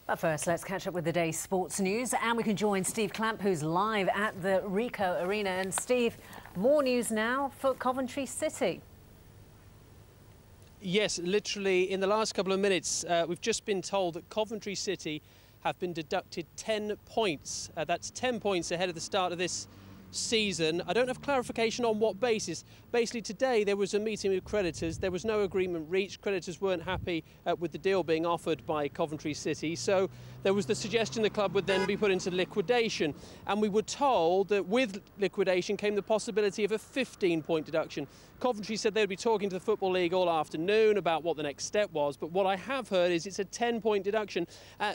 But first, let's catch up with the day's sports news, and we can join Steve Clamp, who's live at the Ricoh Arena. And Steve, more news now for Coventry City. Yes, literally in the last couple of minutes, we've just been told that Coventry City have been deducted 10 points. That's 10 points ahead of the start of this season. I don't have clarification on what basis. Basically today there was a meeting with creditors. There was no agreement reached. Creditors weren't happy with the deal being offered by Coventry City, so there was the suggestion the club would then be put into liquidation, and we were told that with liquidation came the possibility of a 15-point deduction. Coventry said they'd be talking to the Football League all afternoon about what the next step was, but what I have heard is it's a 10-point deduction.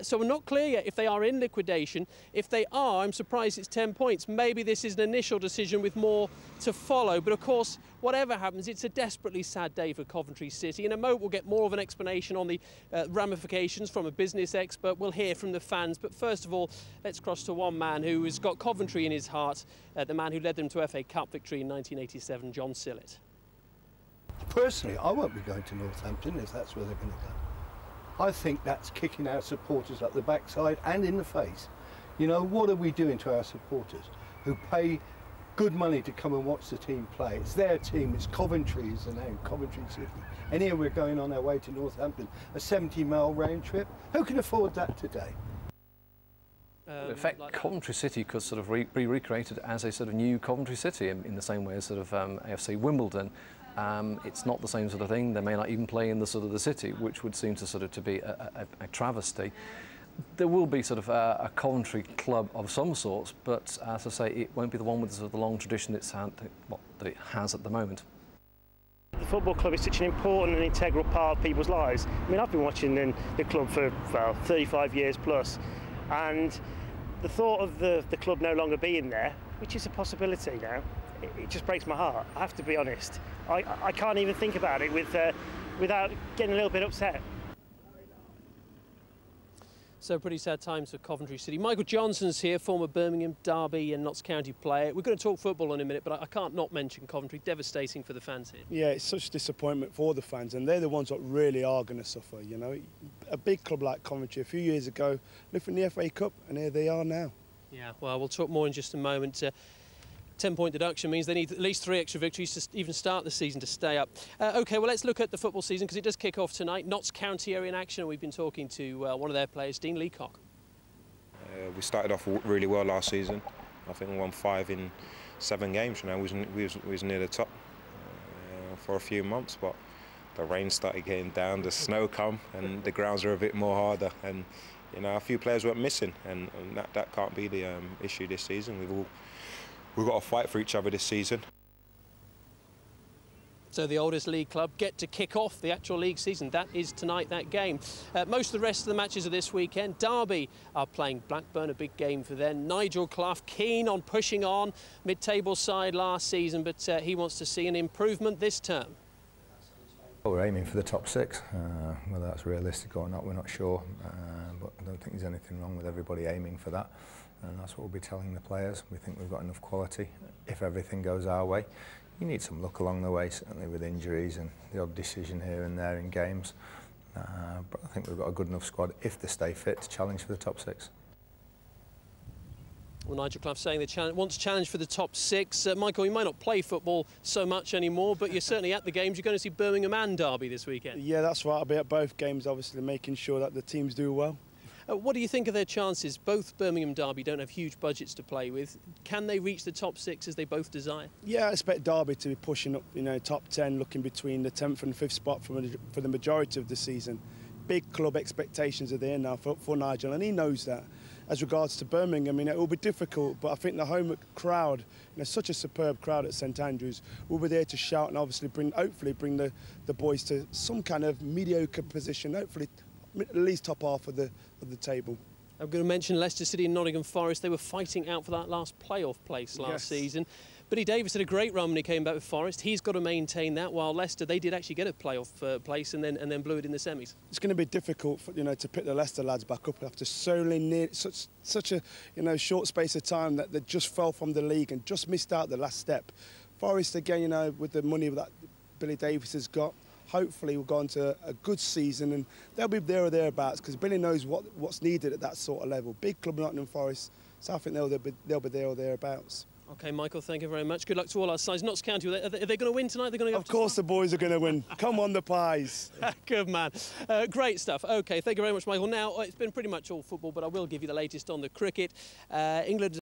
So we're not clear yet if they are in liquidation. If they are, I'm surprised it's 10 points. Maybe this is an initial decision with more to follow, but of course, whatever happens, it's a desperately sad day for Coventry City. In a moment, we'll get more of an explanation on the ramifications from a business expert. We'll hear from the fans, but first of all, let's cross to one man who has got Coventry in his heart, the man who led them to FA Cup victory in 1987, John Sillett. Personally, I won't be going to Northampton if that's where they're going to go. I think that's kicking our supporters up the backside and in the face. You know, what are we doing to our supporters who pay good money to come and watch the team play? It's their team, it's Coventry is the name, Coventry City. And here we're going on our way to Northampton, a 70-mile round trip. Who can afford that today? In fact, Coventry City could sort of be recreated as a sort of new Coventry City in the same way as sort of AFC Wimbledon. It's not the same sort of thing. They may not even play in the sort of the city, which would seem to sort of to be a travesty. There will be sort of a Coventry club of some sorts, but as I say, it won't be the one with the, sort of the long tradition that it has at the moment. The football club is such an important and integral part of people's lives. I mean, I've been watching the club for, well, 35 years plus, and the thought of the club no longer being there, which is a possibility now, it just breaks my heart. I have to be honest. I can't even think about it without getting a little bit upset. So pretty sad times for Coventry City. Michael Johnson's here, former Birmingham, Derby and Notts County player. We're going to talk football in a minute, but I can't not mention Coventry. Devastating for the fans here. Yeah, it's such disappointment for the fans, and they're the ones that really are going to suffer, you know. A big club like Coventry a few years ago lived in the FA Cup, and here they are now. Yeah, well, we'll talk more in just a moment. 10-point deduction means they need at least 3 extra victories to even start the season to stay up. OK, well, let's look at the football season because it does kick off tonight. Notts County are in action, and we've been talking to one of their players, Dean Leacock. We started off really well last season. I think we won 5 in 7 games. You know, we was near the top for a few months, but the rain started getting down, the snow come, and the grounds are a bit more harder. And you know, a few players went missing, and that can't be the issue this season. We've got to fight for each other this season. So the oldest league club get to kick off the actual league season. That is tonight, that game. Most of the rest of the matches are this weekend. Derby are playing Blackburn, a big game for them. Nigel Clough keen on pushing on, mid-table side last season, but he wants to see an improvement this term. Well, we're aiming for the top 6. Whether that's realistic or not, we're not sure. But I don't think there's anything wrong with everybody aiming for that. And that's what we'll be telling the players. We think we've got enough quality. If everything goes our way, you need some luck along the way, certainly with injuries and the odd decision here and there in games. But I think we've got a good enough squad, if they stay fit, to challenge for the top 6. Well, Nigel Clough saying they want to challenge for the top 6. Michael, you might not play football so much anymore, but you're certainly at the games. You're going to see Birmingham and Derby this weekend. Yeah, that's right. I'll be at both games, obviously, making sure that the teams do well. What do you think of their chances? Both Birmingham and Derby don't have huge budgets to play with. Can they reach the top 6 as they both desire? Yeah, I expect Derby to be pushing up, you know, top 10, looking between the 10th and 5th spot for the majority of the season. Big club expectations are there now for Nigel, and he knows that. As regards to Birmingham, I mean, it will be difficult, but I think the home crowd, you know, such a superb crowd at St Andrews, will be there to shout and obviously hopefully bring the boys to some kind of mediocre position, hopefully at least top half of the table. I'm going to mention Leicester City and Nottingham Forest. They were fighting out for that last playoff place last season. Billy Davis had a great run when he came back with Forest. He's got to maintain that, while Leicester, they did actually get a playoff place and then blew it in the semis. It's going to be difficult, you know, to pick the Leicester lads back up after such a short space of time that they just fell from the league and just missed out the last step. Forest again, you know, with the money that Billy Davis has got, hopefully we'll go on to a good season and they'll be there or thereabouts because Billy knows what's needed at that sort of level. Big club Nottingham Forest, so I think they'll be there or thereabouts. OK, Michael, thank you very much. Good luck to all our sides. Notts County, are they going to win tonight? They're going to go. Of course the boys are going to win. Come on, the Pies. Good man. Great stuff. OK, thank you very much, Michael. Now, it's been pretty much all football, but I will give you the latest on the cricket. England